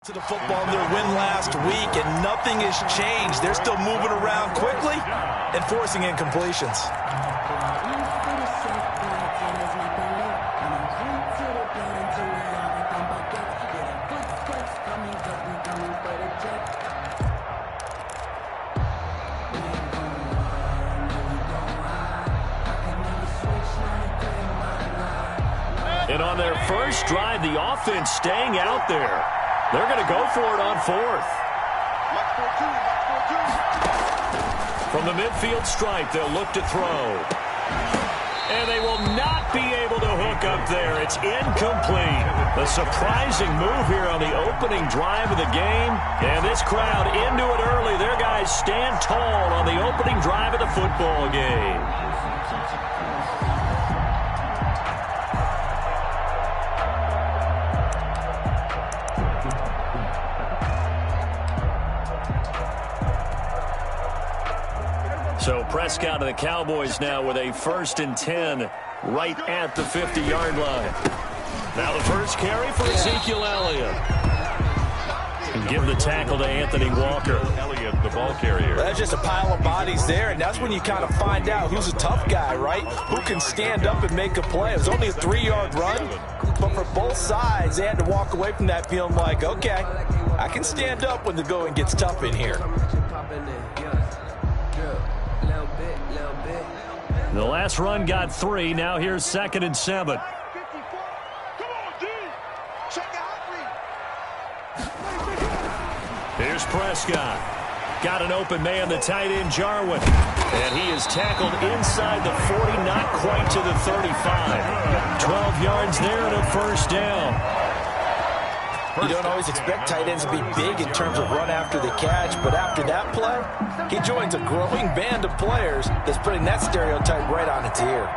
To the football in their win last week, and nothing has changed. They're still moving around quickly and forcing incompletions. And on their first drive, the offense staying out there. They're going to go for it on fourth. From the midfield stripe, they'll look to throw. And they will not be able to hook up there. It's incomplete. A surprising move here on the opening drive of the game. And this crowd into it early. Their guys stand tall on the opening drive of the football game. So Prescott and the Cowboys now with a 1st and 10 right at the 50-yard line. Now the first carry for Ezekiel Elliott. And give the tackle to Anthony Walker. Elliott, the ball carrier. That's just a pile of bodies there, and that's when you kind of find out who's a tough guy, right? Who can stand up and make a play. It was only a 3-yard run, but for both sides, they had to walk away from that feeling like, okay, I can stand up when the going gets tough in here. The last run got 3. Now here's 2nd and 7. Here's Prescott. Got an open man, the tight end Jarwin. And he is tackled inside the 40, not quite to the 35. 12 yards there and a first down. You don't always expect tight ends to be big in terms of run after the catch, but after that play, he joins a growing band of players that's putting that stereotype right on its ear.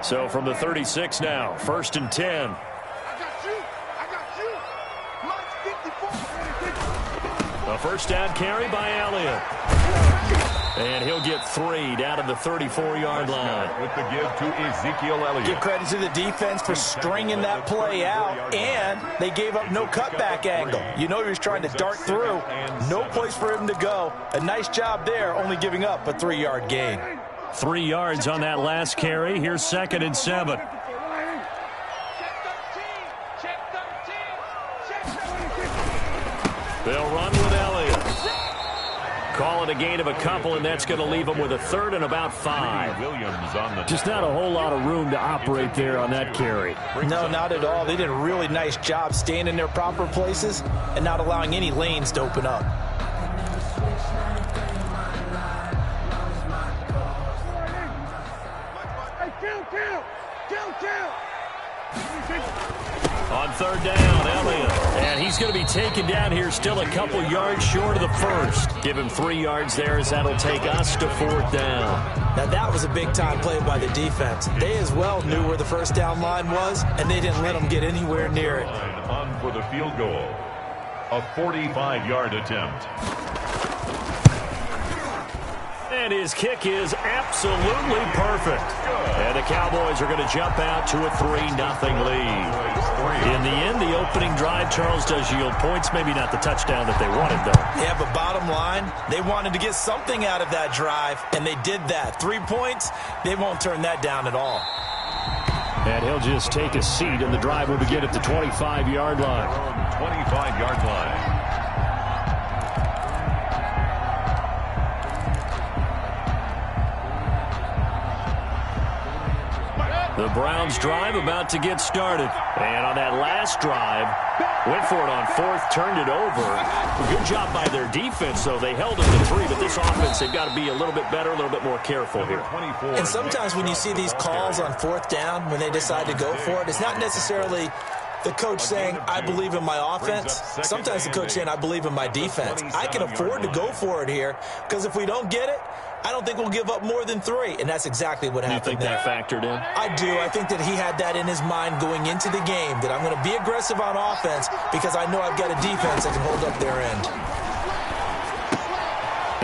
So from the 36 now, 1st and 10. A first down carry by Elliott. And he'll get 3 down to the 34-yard line. With the give to Ezekiel Elliott. Give credit to the defense for stringing that play out, and they gave up no cutback angle. You know he was trying to dart through. No place for him to go. A nice job there, only giving up a 3-yard gain. 3 yards on that last carry. Here's 2nd and 7. They'll run with Elliott. Call it a gain of a couple, and that's going to leave them with a 3rd and about 5. Just not a whole lot of room to operate there on that carry. No, not at all. They did a really nice job staying in their proper places and not allowing any lanes to open up. On 3rd down, Elliott. And he's going to be taken down here still a couple yards short of the 1st. Give him 3 yards there as that'll take us to 4th down. Now that was a big-time play by the defense. They as well knew where the first down line was, and they didn't let them get anywhere near it. On for the field goal. A 45-yard attempt. And his kick is absolutely perfect. And the Cowboys are going to jump out to a 3-0 lead. In the end, the opening drive, Charles, does yield points. Maybe not the touchdown that they wanted, though. Yeah, but bottom line, they wanted to get something out of that drive, and they did that. 3 points, they won't turn that down at all. And he'll just take a seat, and the drive will begin at the 25-yard line. 25-yard line. The Browns drive about to get started. And on that last drive, went for it on 4th, turned it over. Good job by their defense, though. They held it to 3, but this offense, they've got to be a little bit better, a little bit more careful here. And sometimes when you see these calls on 4th down, when they decide to go for it, it's not necessarily the coach saying, I believe in my offense. Sometimes the coach saying, I believe in my defense. I can afford to go for it here, because if we don't get it, I don't think we'll give up more than 3, and that's exactly what happened. You think that factored in? I do. I think that he had that in his mind going into the game, that I'm going to be aggressive on offense because I know I've got a defense that can hold up their end.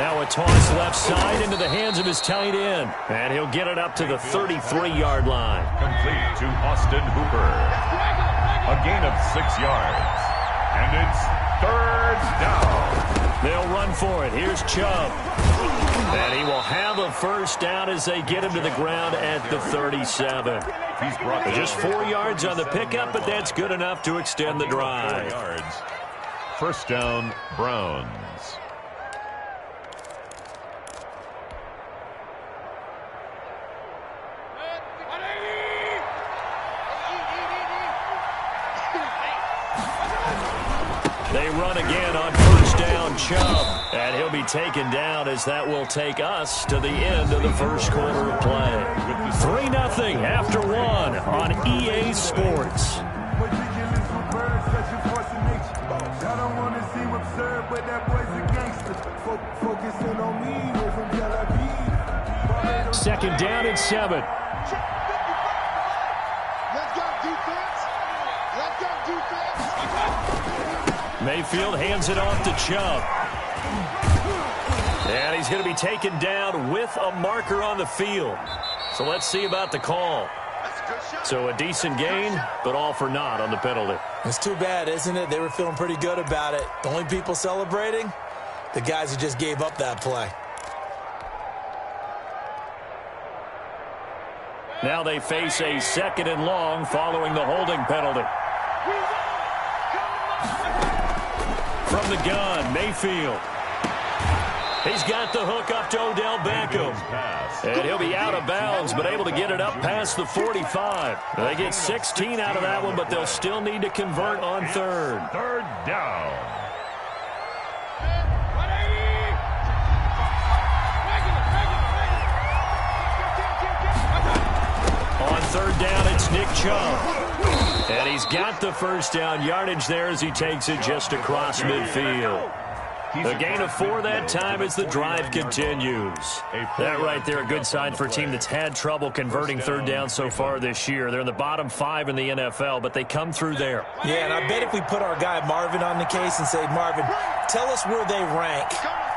Now a toss left side into the hands of his tight end. And he'll get it up to the 33-yard line. Complete to Austin Hooper. A gain of 6 yards. And it's 3rd down. They'll run for it. Here's Chubb. And he will have a first down as they get him to the ground at the 37. Just 4 yards on the pickup, but that's good enough to extend the drive. First down, Browns. They run again on first down, Chubb. And he'll be taken down as that will take us to the end of the first quarter of play. 3-0 after 1 on EA Sports. Second down and 7. Let's go, defense. Let's go, defense. Mayfield hands it off to Chubb. And he's going to be taken down with a marker on the field. So let's see about the call. So a decent gain, but all for naught on the penalty. It's too bad, isn't it? They were feeling pretty good about it. The only people celebrating, the guys who just gave up that play. Now they face a 2nd and long following the holding penalty. From the gun, Mayfield. He's got the hook up to Odell Beckham. And he'll be out of bounds, but able to get it up past the 45. They get 16 out of that one, but they'll still need to convert on 3rd. 3rd down. On 3rd down, it's Nick Chubb. And he's got the first down yardage there as he takes it just across midfield. A gain of 4 that time as the drive continues. That right there, a good sign for a team that's had trouble converting 3rd down so far this year. They're in the bottom 5 in the NFL, but they come through there. Yeah, and I bet if we put our guy Marvin on the case and say, Marvin, tell us where they rank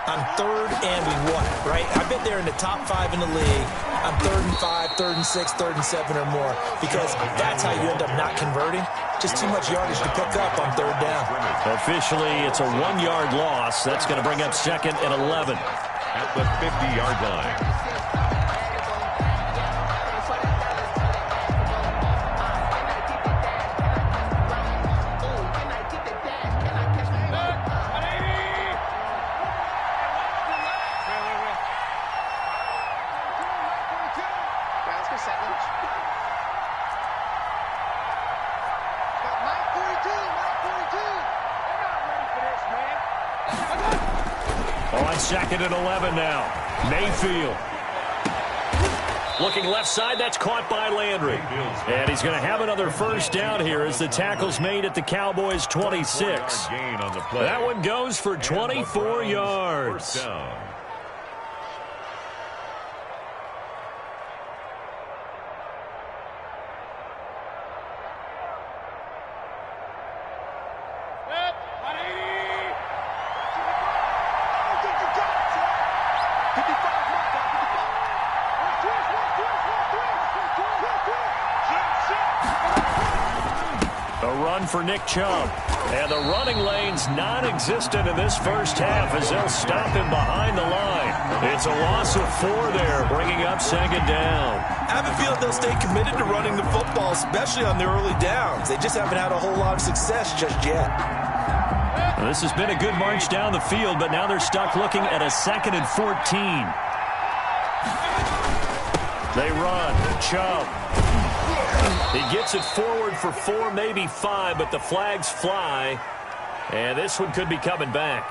on 3rd and 1, right? I bet they're in the top 5 in the league on 3rd and 5, 3rd and 6, 3rd and 7 or more, because that's how you end up not converting. Just too much yardage to pick up on 3rd down. Officially, it's a 1-yard loss. That's going to bring up 2nd and 11. At the 50-yard line. On 2nd and 11 now. Mayfield. Looking left side, that's caught by Landry. And he's going to have another first down here as the tackle's made at the Cowboys' 26. That one goes for 24 yards. For Nick Chubb. And the running lane's non-existent in this first half as they'll stop him behind the line. It's a loss of 4 there, bringing up 2nd down. I have a feeling they'll stay committed to running the football, especially on the early downs. They just haven't had a whole lot of success just yet. Well, this has been a good march down the field, but now they're stuck looking at a 2nd and 14. They run. Chubb. He gets it forward for 4, maybe 5, but the flags fly. And this one could be coming back.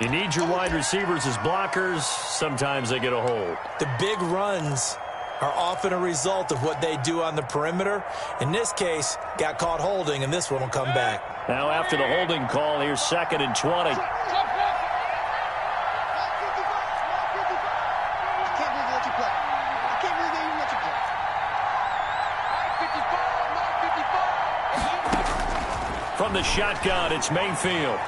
You need your wide receivers as blockers. Sometimes they get a hold. The big runs are often a result of what they do on the perimeter. In this case, got caught holding, and this one will come back. Now after the holding call, here's 2nd and 20. From the shotgun, it's Mayfield.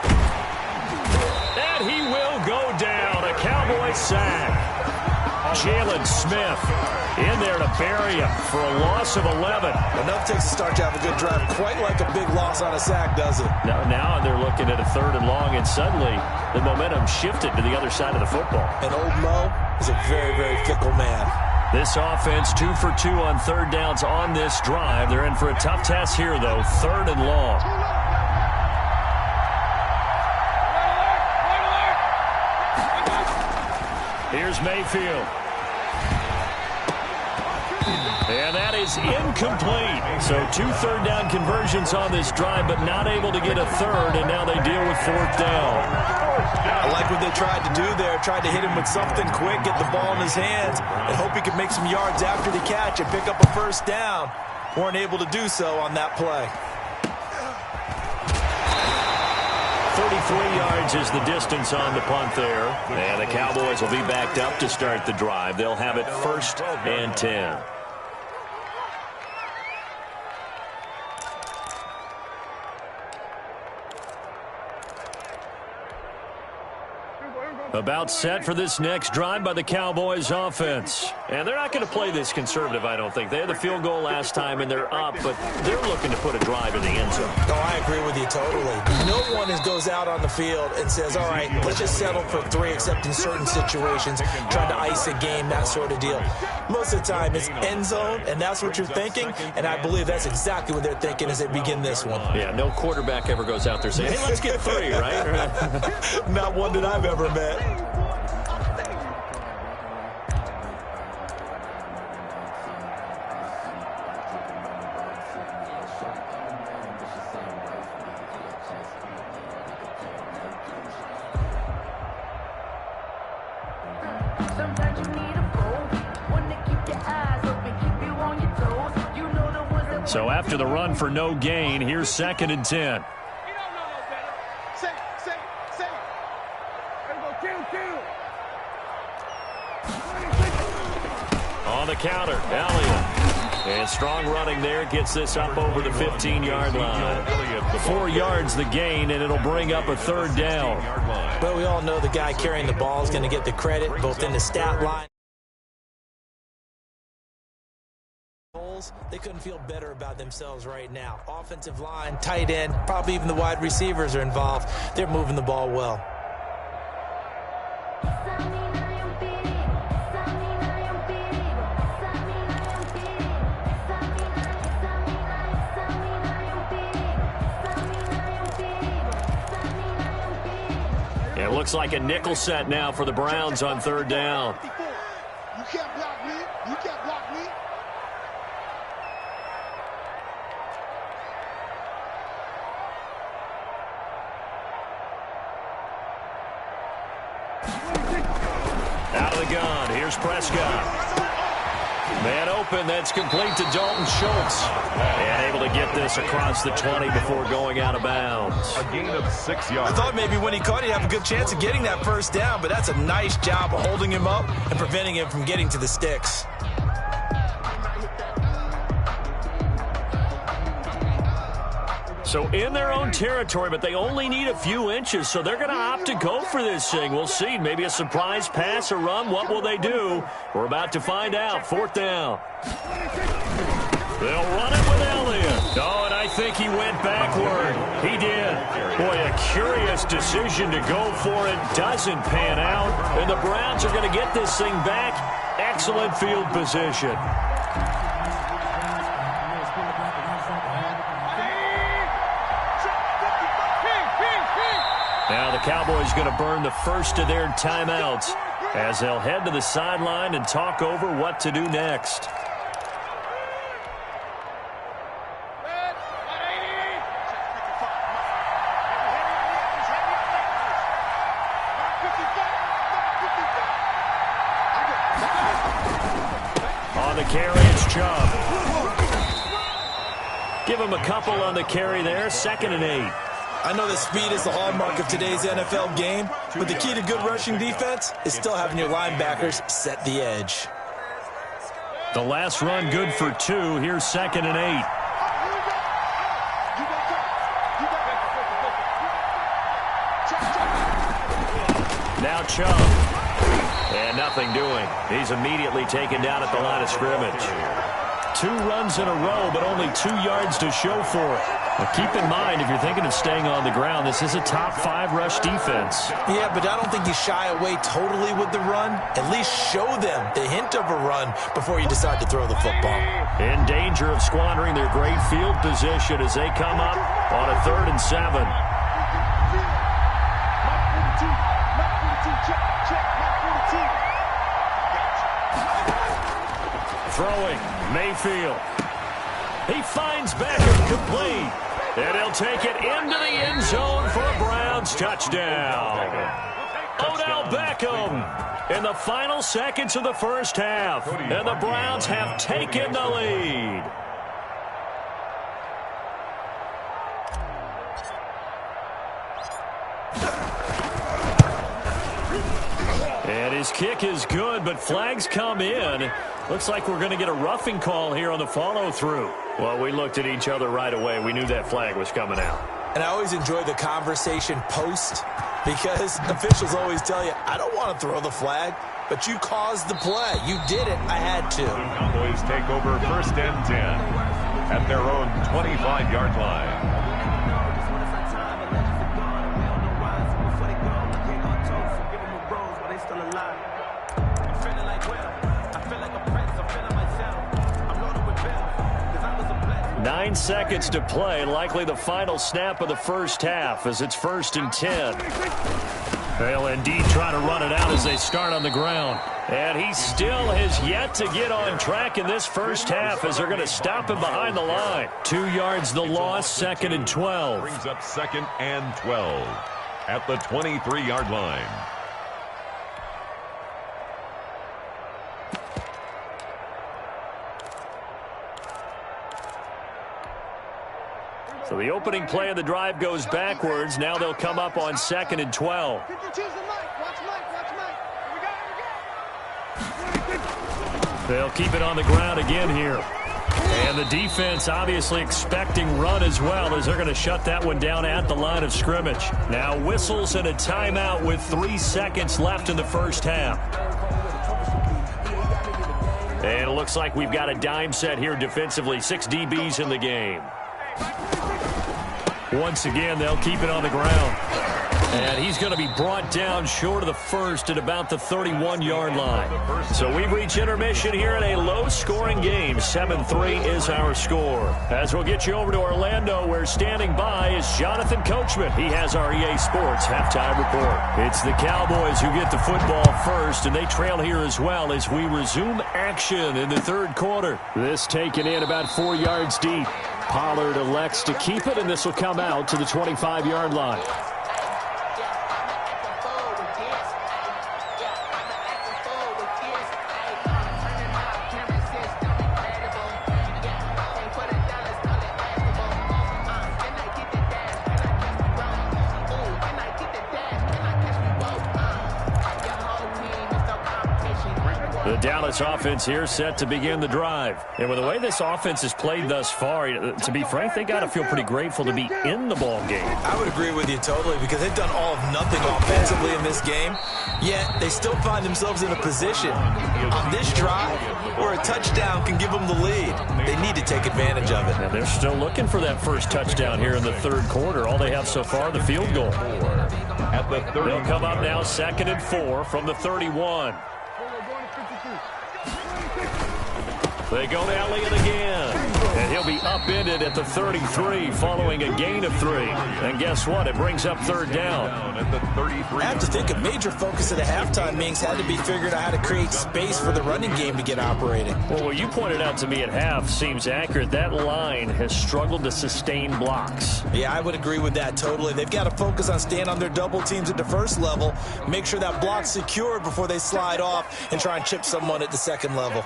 And he will go down. A Cowboy a sack. Jalen Smith in there to bury him for a loss of 11. Enough takes to start to have a good drive. Quite like a big loss on a sack, does it? Now they're looking at a 3rd and long, and suddenly the momentum shifted to the other side of the football. And old Mo is a very, very fickle man. This offense 2 for 2 on 3rd downs on this drive. They're in for a tough test here, though. 3rd and long. Here's Mayfield. And that is incomplete. So 2 3rd down conversions on this drive, but not able to get a 3rd, and now they deal with 4th down. I like what they tried to do there. Tried to hit him with something quick, get the ball in his hands, and hope he could make some yards after the catch and pick up a 1st down. Weren't able to do so on that play. 33 yards is the distance on the punt there. And the Cowboys will be backed up to start the drive. They'll have it 1st and 10. About set for this next drive by the Cowboys offense. And they're not going to play this conservative, I don't think. They had the field goal last time, and they're up, but they're looking to put a drive in the end zone. No, I agree with you totally. No one goes out on the field and says, all right, let's just settle for 3, except in certain situations, try to ice a game, that sort of deal. Most of the time, it's end zone, and that's what you're thinking, and I believe that's exactly what they're thinking as they begin this one. Yeah, no quarterback ever goes out there saying, hey, let's get 3, right? Not one that I've ever met. So after the run for no gain, here's 2nd and 10. On the counter, Elliott. And strong running there gets this up over the 15-yard line. 4 yards the gain, and it'll bring up a 3rd down. But we all know the guy carrying the ball is going to get the credit, both in the stat line. They couldn't feel better about themselves right now. Offensive line, tight end, probably even the wide receivers are involved. They're moving the ball well. It looks like a nickel set now for the Browns on 3rd down. You can't block me. You can't block me. Out of the gun. Here's Prescott. Man open. That's complete to Dalton Schultz. And able to get this across the 20 before going out of bounds. A gain of 6 yards. I thought maybe when he caught it, he'd have a good chance of getting that 1st down, but that's a nice job of holding him up and preventing him from getting to the sticks. So in their own territory, but they only need a few inches, so they're going to opt to go for this thing. We'll see. Maybe a surprise pass or run. What will they do? We're about to find out. 4th down. They'll run it with Elliott. Oh, and I think he went backward. He did. Boy, a curious decision to go for it. Doesn't pan out. And the Browns are going to get this thing back. Excellent field position. Now the Cowboys going to burn the first of their timeouts as they'll head to the sideline and talk over what to do next. On the carry, it's Chubb. Give him a couple on the carry there. 2nd and 8. I know that speed is the hallmark of today's NFL game, but the key to good rushing defense is still having your linebackers set the edge. The last run good for 2. Here's 2nd and 8. Now Chubb. And nothing doing. He's immediately taken down at the line of scrimmage. 2 runs in a row, but only 2 yards to show for it. Now keep in mind, if you're thinking of staying on the ground, this is a top 5 rush defense. Yeah, but I don't think you shy away totally with the run. At least show them the hint of a run before you decide to throw the football. In danger of squandering their great field position as they come up on a 3rd and 7. Throwing, Mayfield. He finds Beckham complete. And he'll take it into the end zone for a Browns touchdown. Odell Beckham in the final seconds of the first half. And the Browns have taken the lead. And his kick is good, but flags come in. Looks like we're going to get a roughing call here on the follow-through. Well, we looked at each other right away. We knew that flag was coming out. And I always enjoy the conversation post because officials always tell you, I don't want to throw the flag, but you caused the play. You did it. I had to. The Cowboys take over 1st and 10 at their own 25-yard line. Nine seconds to play, likely the final snap of the first half as it's 1st and 10. They'll indeed try to run it out as they start on the ground. And he still has yet to get on track in this first half as they're going to stop him behind the line. 2 yards the loss, 2nd and 12. Brings up 2nd and 12 at the 23-yard line. So the opening play of the drive goes backwards. Now they'll come up on 2nd and 12. They'll keep it on the ground again here. And the defense obviously expecting run as well as they're going to shut that one down at the line of scrimmage. Now whistles and a timeout with 3 seconds left in the first half. And it looks like we've got a dime set here defensively. 6 DBs in the game. Once again, they'll keep it on the ground. And he's going to be brought down short of the first at about the 31-yard line. So we've reached intermission here in a low-scoring game. 7-3 is our score. As we'll get you over to Orlando, where standing by is Jonathan Coachman. He has our EA Sports halftime report. It's the Cowboys who get the football first, and they trail here as well as we resume action in the 3rd quarter. This taken in about 4 yards deep. Pollard elects to keep it, and this will come out to the 25-yard line. The Dallas offense here set to begin the drive. And with the way this offense has played thus far, to be frank, they got to feel pretty grateful to be in the ball game. I would agree with you totally because they've done all of nothing offensively in this game, yet they still find themselves in a position on this drive where a touchdown can give them the lead. They need to take advantage of it. And they're still looking for that first touchdown here in the 3rd quarter. All they have so far, the field goal. At the 30. They'll come up now 2nd and 4 from the 31. They go to Elliott again. And he'll be upended at the 33 following a gain of 3. And guess what? It brings up 3rd down. At the 33. I have to think a major focus of the halftime meetings had to be figuring out how to create space for the running game to get operating. Well, what you pointed out to me at half seems accurate. That line has struggled to sustain blocks. Yeah, I would agree with that totally. They've got to focus on staying on their double teams at the first level, make sure that block's secured before they slide off and try and chip someone at the second level.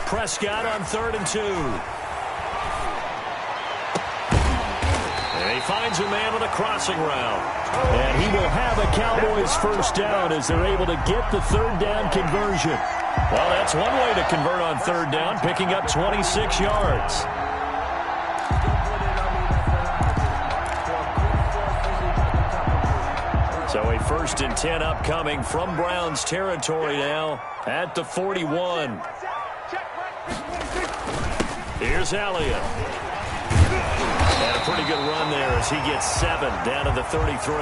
Prescott on 3rd and 2. And he finds a man on the crossing route. And he will have a Cowboys first down as they're able to get the 3rd down conversion. Well, that's one way to convert on 3rd down, picking up 26 yards. So a 1st and 10 upcoming from Browns territory now at the 41. Here's Elliott. And a pretty good run there as he gets 7 down to the 33.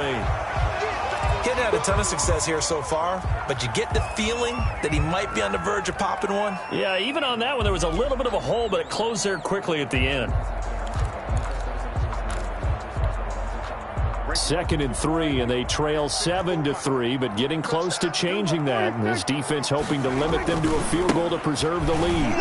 Getting had a ton of success here so far, but you get the feeling that he might be on the verge of popping one. Yeah, even on that one, there was a little bit of a hole, but it closed there quickly at the end. 2nd and 3, and they trail 7-3, but getting close to changing that. And this defense hoping to limit them to a field goal to preserve the lead.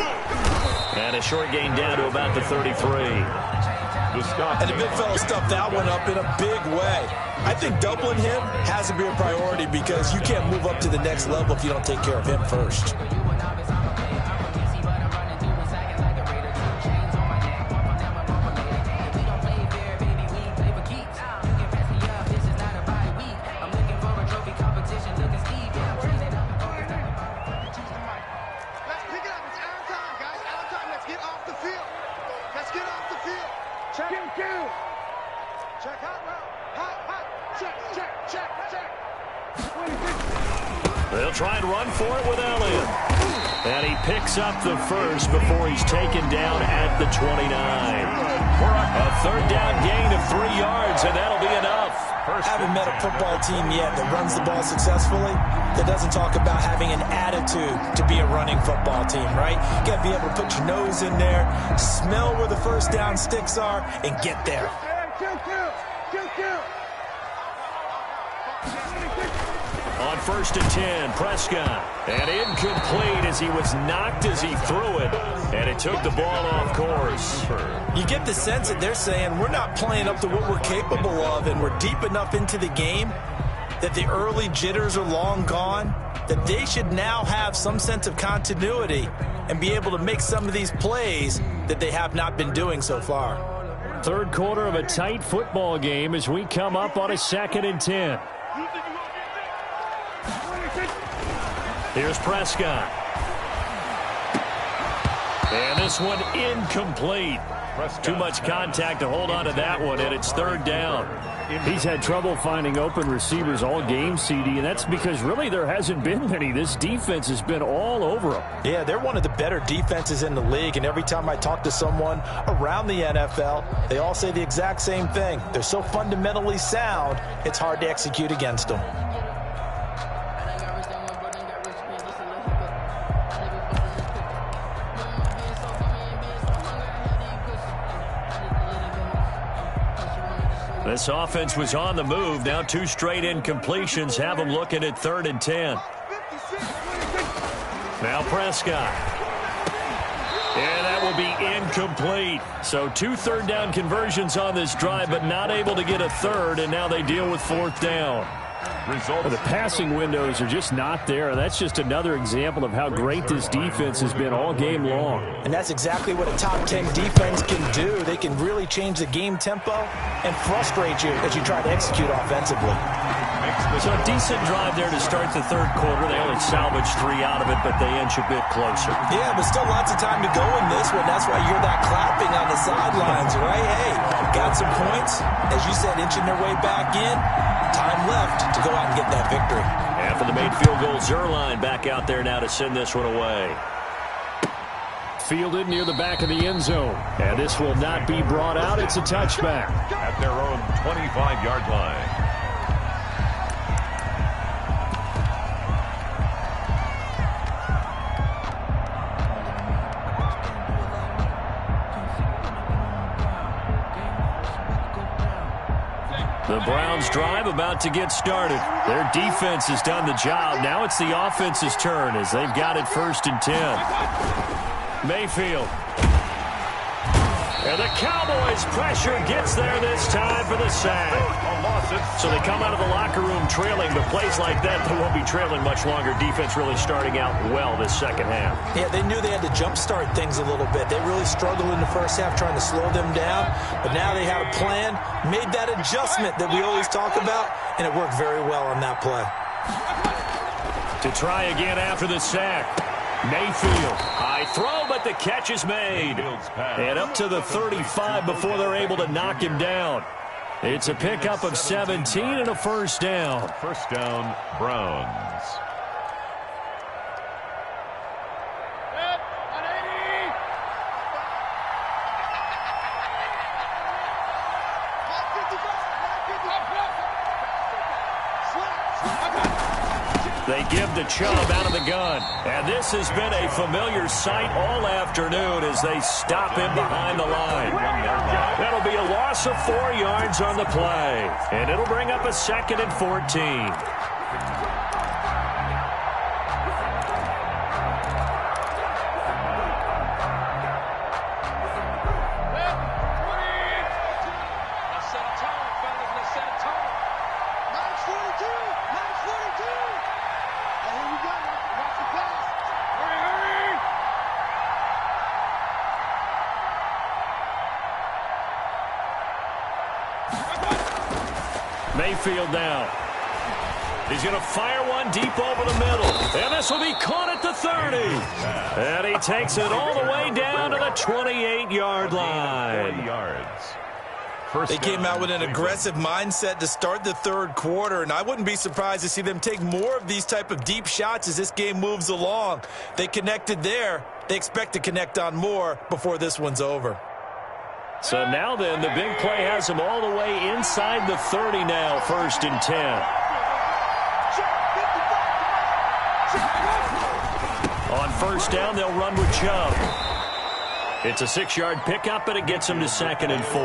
And a short gain down to about the 33. And the big fella stuffed that one up in a big way. I think doubling him has to be a priority because you can't move up to the next level if you don't take care of him first. They'll try and run for it with Elliott. And he picks up the first before he's taken down at the 29. A 3rd down gain of 3 yards, and that'll be enough. I haven't met a football team yet that runs the ball successfully that doesn't talk about having an attitude to be a running football team, right? You got to be able to put your nose in there, smell where the first down sticks are, and get there. On 1st and 10, Prescott. And incomplete as he was knocked as he threw it. And it took the ball off course. You get the sense that they're saying we're not playing up to what we're capable of, and we're deep enough into the game that the early jitters are long gone, that they should now have some sense of continuity and be able to make some of these plays that they have not been doing so far. 3rd quarter of a tight football game as we come up on a 2nd and 10. Here's Prescott. And this one incomplete. Too much contact to hold on to that one, and it's 3rd down. He's had trouble finding open receivers all game, CD, and that's because really there hasn't been many. This defense has been all over them. Yeah, they're one of the better defenses in the league, and every time I talk to someone around the NFL, they all say the exact same thing. They're so fundamentally sound, it's hard to execute against them. This offense was on the move. Now 2 straight incompletions have them looking at 3rd and 10. Now Prescott. And that will be incomplete. So 2 3rd down conversions on this drive, but not able to get a 3rd, and now they deal with 4th down. The passing windows are just not there. That's just another example of how great this defense has been all game long. And that's exactly what a top 10 defense can do. They can really change the game tempo and frustrate you as you try to execute offensively. So a decent drive there to start the 3rd quarter. They only salvaged 3 out of it, but they inch a bit closer. Yeah, but still lots of time to go in this one. That's why you're that clapping on the sidelines, right? Hey, got some points. As you said, inching their way back in. Time left to go out and get that victory. After the made field goal, Zerline back out there now to send this one away. Fielded near the back of the end zone. And this will not be brought out. It's a touchback. At their own 25-yard line. The Browns drive about to get started. Their defense has done the job. Now it's the offense's turn as they've got it 1st and 10. Mayfield. And the Cowboys' pressure gets there this time for the sack. So they come out of the locker room trailing, but plays like that, they won't be trailing much longer. Defense really starting out well this 2nd half. Yeah, they knew they had to jumpstart things a little bit. They really struggled in the 1st half trying to slow them down, but now they had a plan, made that adjustment that we always talk about, and it worked very well on that play. To try again after the sack. Mayfield, high throw, but the catch is made. And up to the 35 before they're able to knock him down. It's a pickup of 17 and a first down. First down, Browns. They give the Chubb out of the gun. And this has been a familiar sight all afternoon as they stop him behind the line. That'll be a loss of 4 yards on the play. And it'll bring up a 2nd and 14. Mayfield now. He's going to fire one deep over the middle. And this will be caught at the 30. And he takes it all the way down to the 28-yard line. 40 yards. They came out with an aggressive mindset to start the third quarter, and I wouldn't be surprised to see them take more of these type of deep shots as this game moves along. They connected there. They expect to connect on more before this one's over. So now then, the big play has him all the way inside the 30 now, 1st and 10. On first down, they'll run with Chubb. It's a 6-yard pickup, and it gets him to 2nd and 4.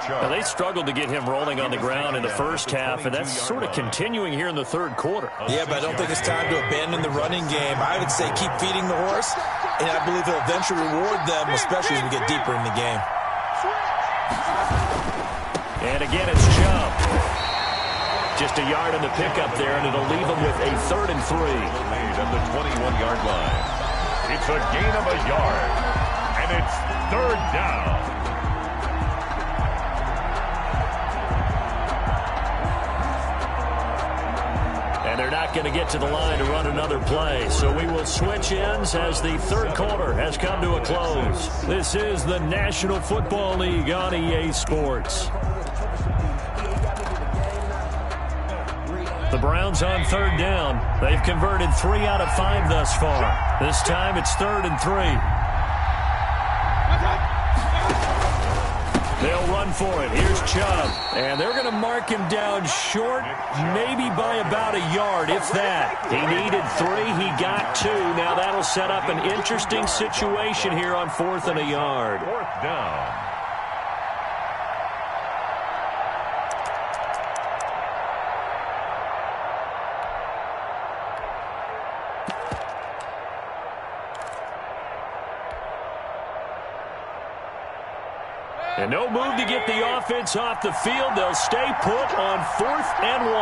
Now, they struggled to get him rolling on the ground in the first half, and that's sort of continuing here in the third quarter. Yeah, but I don't think it's time to abandon the running game. I would say keep feeding the horse, and I believe he'll eventually reward them, especially as we get deeper in the game. And again, it's Chubb. Just a yard in the pickup there, and it'll leave him with a 3rd and 3. Made at the 21-yard line. It's a gain of a yard, and it's 3rd down. And they're not going to get to the line to run another play. So we will switch ends as the third quarter has come to a close. This is the National Football League on EA Sports. The Browns on 3rd down. They've converted 3 out of 5 thus far. This time it's 3rd and 3. They'll run for it. Here's Chubb. And they're going to mark him down short, maybe by about a yard, if that. He needed 3. He got 2. Now that'll set up an interesting situation here on 4th and a yard. 4th down. And no move to get the offense off the field. They'll stay put on 4th and 1.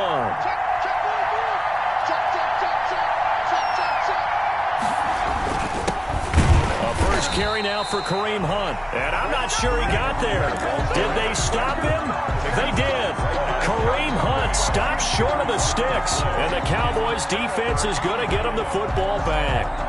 A first carry now for Kareem Hunt. And I'm not sure he got there. Did they stop him? They did. Kareem Hunt stopped short of the sticks. And the Cowboys defense is going to get him the football back.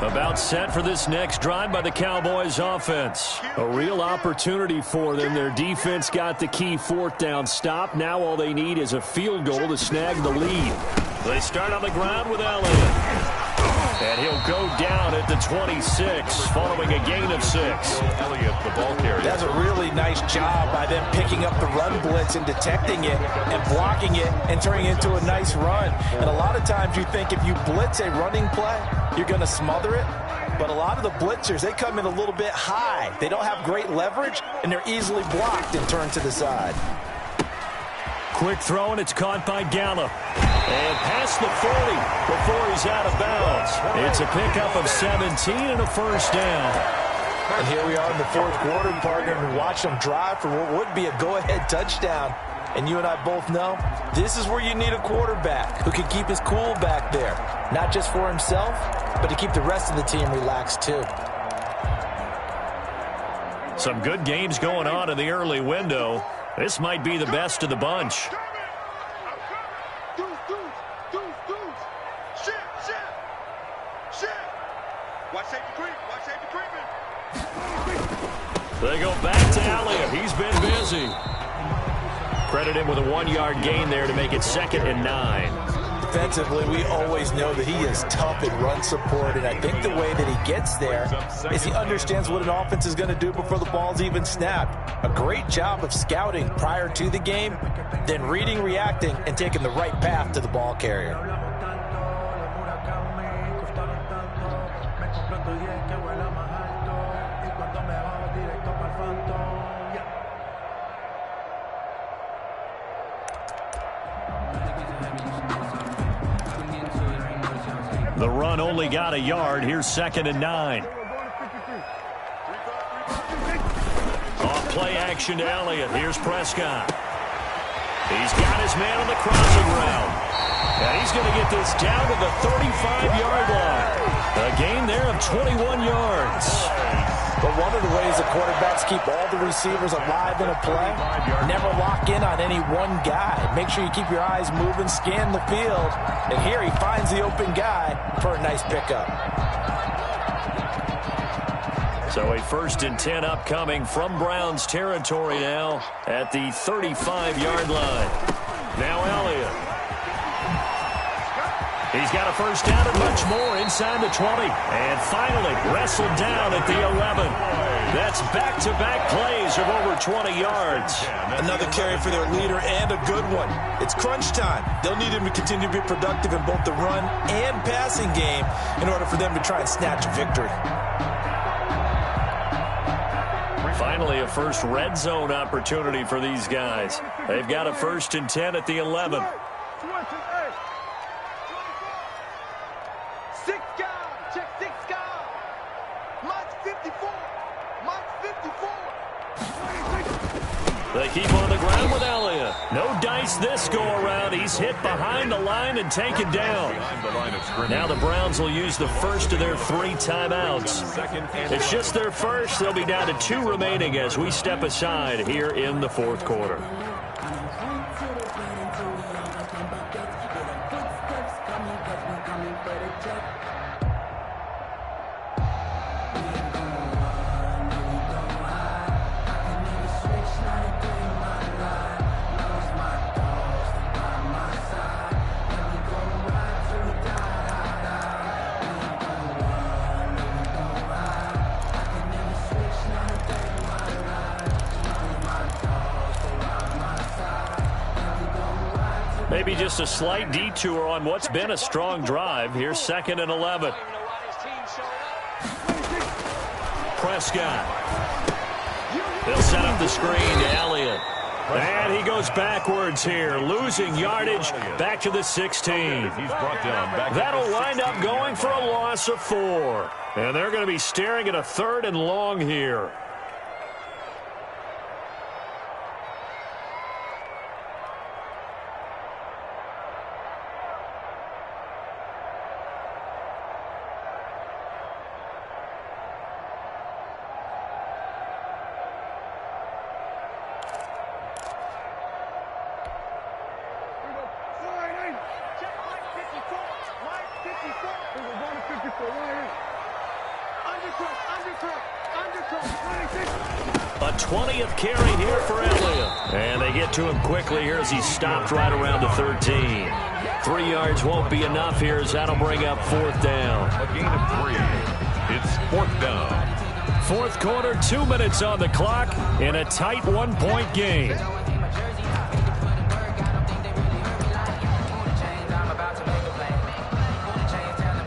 About set for this next drive by the Cowboys offense. A real opportunity for them. Their defense got the key 4th down stop. Now all they need is a field goal to snag the lead. They start on the ground with Elliott. And he'll go down at the 26 following a gain of 6. Elliott, the ball carrier. That's a really nice job by them picking up the run blitz and detecting it and blocking it and turning it into a nice run. And a lot of times you think if you blitz a running play, you're going to smother it. But a lot of the blitzers, they come in a little bit high. They don't have great leverage, and they're easily blocked and turned to the side. Quick throw, and it's caught by Gallup. And past the 40 before he's out of bounds. It's a pickup of 17 and a first down. And here we are in the 4th quarter, partner, and watch them drive for what would be a go-ahead touchdown. And you and I both know this is where you need a quarterback who can keep his cool back there. Not just for himself, but to keep the rest of the team relaxed too. Some good games going on in the early window. This might be the best of the bunch. Watch that. They go back to Elliott. He's been busy. Credit him with a 1-yard gain there to make it 2nd and 9. Defensively, we always know that he is tough in run support, and I think the way that he gets there is he understands what an offense is going to do before the ball's even snapped. A great job of scouting prior to the game, then reading, reacting, and taking the right path to the ball carrier. The run only got a yard. Here's 2nd and 9. Off play action to Elliott. Here's Prescott. He's got his man on the crossing route. And he's going to get this down to the 35-yard line. A gain there of 21 yards. But one of the ways the quarterbacks keep all the receivers alive in a play, never lock in on any one guy. Make sure you keep your eyes moving, scan the field. And here he finds the open guy for a nice pickup. So a 1st and 10 upcoming from Browns territory now at the 35-yard line. Now Elliott. He's got a first down and much more inside the 20. And finally wrestled down at the 11. That's back-to-back plays of over 20 yards. Another carry for their leader and a good one. It's crunch time. They'll need him to continue to be productive in both the run and passing game in order for them to try and snatch a victory. Finally, a first red zone opportunity for these guys. They've got a 1st and 10 at the 11. They keep on the ground with Elliott. No dice this go-around. He's hit behind the line and taken down. Now the Browns will use the first of their 3 timeouts. It's just their first. They'll be down to 2 remaining as we step aside here in the 4th quarter. Maybe just a slight detour on what's been a strong drive. Here's 2nd and 11. Prescott. They'll set up the screen to Elliott. And he goes backwards here, losing yardage back to the 16. That'll wind up going for a loss of 4. And they're going to be staring at a 3rd and long here. A 20th carry here for Elliott. And they get to him quickly here as he's stopped right around the 13. 3 yards won't be enough here as that'll bring up 4th down. A gain of 3. It's 4th down. 4th quarter, 2 minutes on the clock in a tight 1-point game.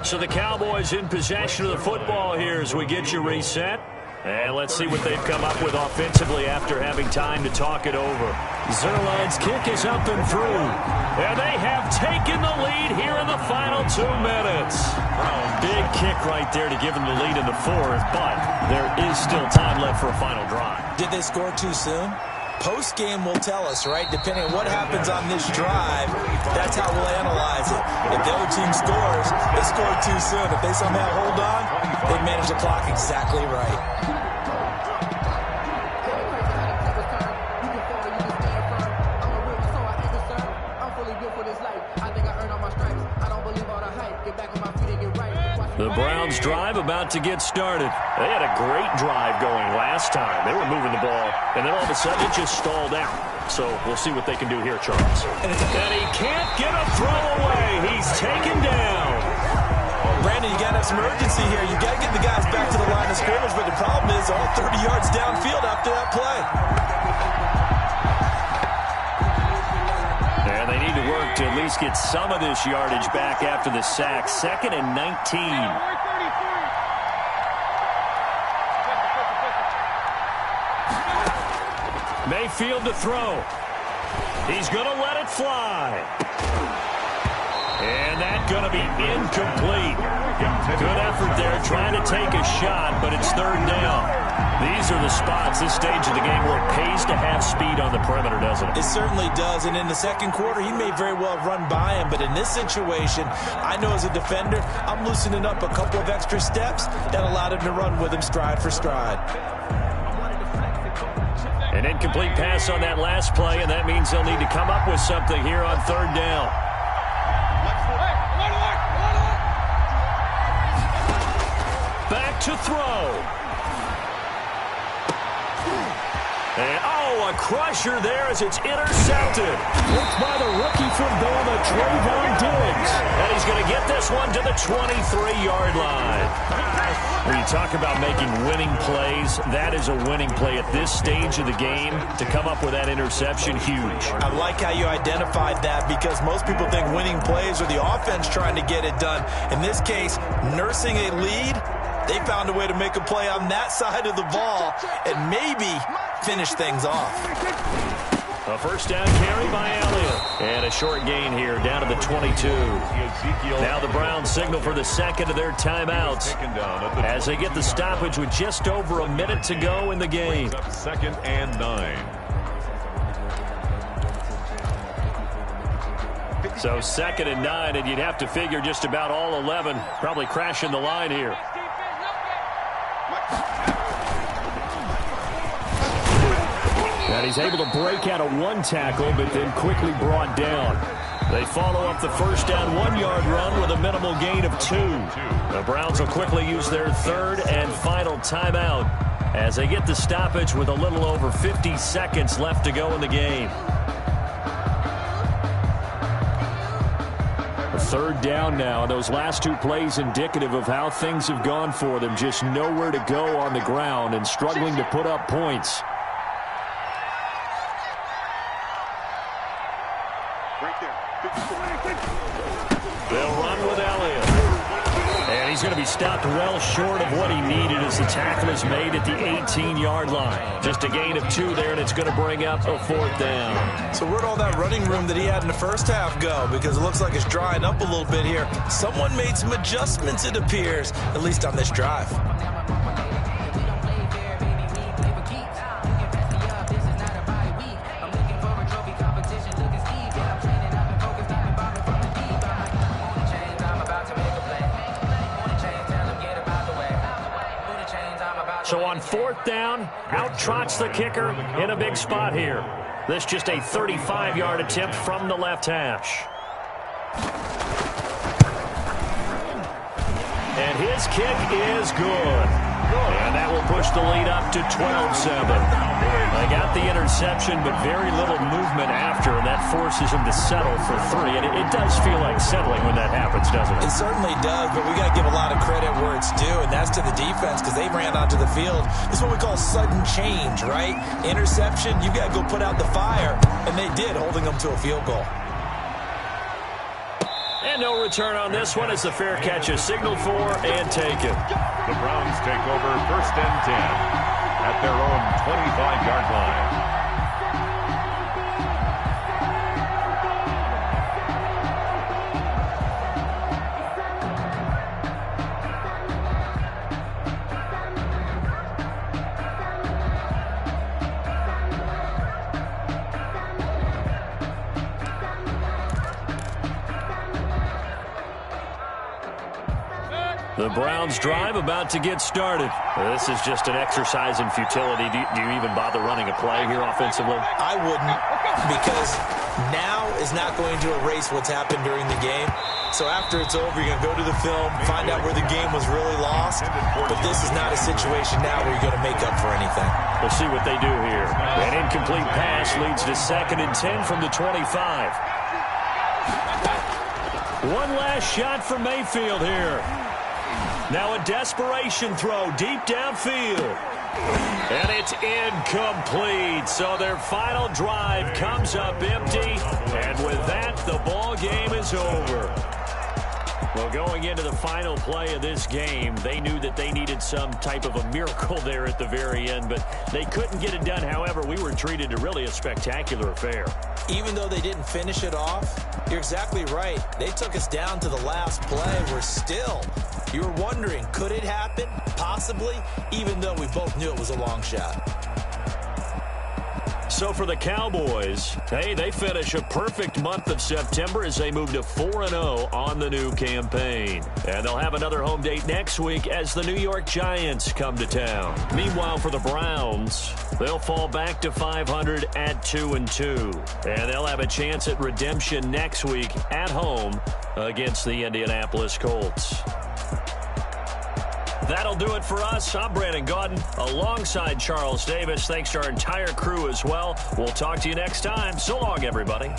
So the Cowboys in possession of the football here as we get you reset. And let's see what they've come up with offensively after having time to talk it over. Zerline's kick is up and through. And they have taken the lead here in the final 2 minutes. Big kick right there to give them the lead in the 4th, but there is still time left for a final drive. Did they score too soon? Post-game will tell us, right? Depending on what happens on this drive, that's how we'll analyze it. If the other team scores, they scored too soon. If they somehow hold on, they manage the clock exactly right. The Browns' drive about to get started. They had a great drive going last time. They were moving the ball, and then all of a sudden it just stalled out. So we'll see what they can do here, Charles. And he can't get a throw away. He's taken down. Brandon, you got to have some urgency here. You got to get the guys back to the line of scrimmage, but the problem is all 30 yards downfield after that play. And they need to work to at least get some of this yardage back after the sack. 2nd and 19. Mayfield to throw. He's going to let it fly. And that's going to be incomplete. Good effort there trying to take a shot, but it's 3rd down. These are the spots, this stage of the game, where it pays to have speed on the perimeter, doesn't it? It certainly does, and in the second quarter, he may very well have run by him, but in this situation, I know as a defender, I'm loosening up a couple of extra steps that allowed him to run with him stride for stride. An incomplete pass on that last play, and that means they'll need to come up with something here on 3rd down. Back to throw. And, a crusher there as it's intercepted. Looked by the rookie from Bama, Trayvon Diggs. And he's going to get this one to the 23-yard line. When you talk about making winning plays, that is a winning play at this stage of the game. To come up with that interception, huge. I like how you identified that because most people think winning plays are the offense trying to get it done. In this case, nursing a lead, they found a way to make a play on that side of the ball and maybe finish things off. A first down carry by Elliott. And a short gain here down to the 22. Now the Browns signal for the second of their timeouts as they get the stoppage with just over a minute to go in the game. 2nd and 9. So 2nd and 9, and you'd have to figure just about all 11 probably crashing the line here. And he's able to break out of one tackle, but then quickly brought down. They follow up the first down 1-yard run with a minimal gain of 2. The Browns will quickly use their 3rd and final timeout as they get the stoppage with a little over 50 seconds left to go in the game. A 3rd down now. Those last 2 plays indicative of how things have gone for them. Just nowhere to go on the ground and struggling to put up points. They'll run with Elliott. And he's going to be stopped well short of what he needed as the tackle is made at the 18-yard line. Just a gain of 2 there, and it's going to bring up a 4th down. So where'd all that running room that he had in the first half go? Because it looks like it's drying up a little bit here. Someone made some adjustments, it appears, at least on this drive. So on 4th down, out trots the kicker in a big spot here. This just a 35-yard attempt from the left hash. And his kick is good. And that will push the lead up to 12-7. They got the interception, but very little movement after, and that forces him to settle for 3. And it does feel like settling when that happens, doesn't it? It certainly does, but we got to give a lot of credit where it's due, and that's to the defense because they ran onto the field. This is what we call sudden change, right? Interception, you got to go put out the fire, and they did, holding them to a field goal. And no return on this one as the fair catch is signaled for and taken. The Browns take over 1st and 10 at their own 25-yard line. The Browns drive about to get started. This is just an exercise in futility. Do you even bother running a play here offensively? I wouldn't, because now is not going to erase what's happened during the game. So after it's over, you're going to go to the film, find out where the game was really lost. But this is not a situation now where you're going to make up for anything. We'll see what they do here. An incomplete pass leads to 2nd and 10 from the 25. One last shot for Mayfield here. Now a desperation throw deep downfield. And it's incomplete. So their final drive comes up empty. And with that, the ball game is over. Well, going into the final play of this game, they knew that they needed some type of a miracle there at the very end, but they couldn't get it done. However, we were treated to really a spectacular affair. Even though they didn't finish it off, you're exactly right. They took us down to the last play. We're still, you were wondering, could it happen? Possibly, even though we both knew it was a long shot. So for the Cowboys, hey, they finish a perfect month of September as they move to 4-0 on the new campaign. And they'll have another home date next week as the New York Giants come to town. Meanwhile, for the Browns, they'll fall back to 500 at 2-2. And they'll have a chance at redemption next week at home against the Indianapolis Colts. That'll do it for us. I'm Brandon Gaudin alongside Charles Davis. Thanks to our entire crew as well. We'll talk to you next time. So long, everybody.